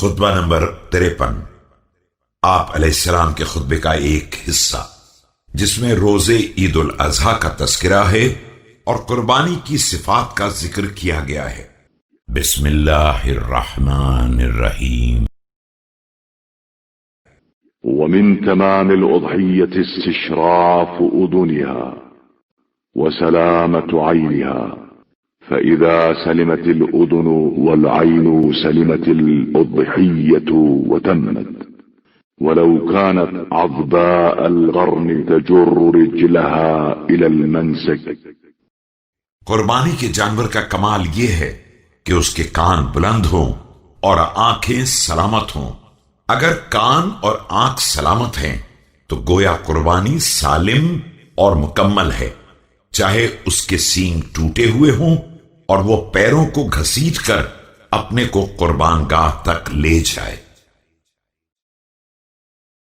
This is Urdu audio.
خطبہ نمبر 53 آپ علیہ السلام کے خطبے کا ایک حصہ جس میں روزے عید الاضحیٰ کا تذکرہ ہے اور قربانی کی صفات کا ذکر کیا گیا ہے۔ بسم اللہ الرحمن الرحیم۔ ومن تمام الأضحية استشراف أذنها وسلامة عينها، فإذا سلمت الأذن والعين سلمت الأضحية وتمت، ولو كانت عضباء القرن تجر رجلها إلى المنسك۔ قربانی کے جانور کا کمال یہ ہے کہ اس کے کان بلند ہوں اور آنکھیں سلامت ہوں۔ اگر کان اور آنکھ سلامت ہیں تو گویا قربانی سالم اور مکمل ہے، چاہے اس کے سینگ ٹوٹے ہوئے ہوں اور وہ پیروں کو گھسیٹ کر اپنے کو قربان گاہ تک لے جائے۔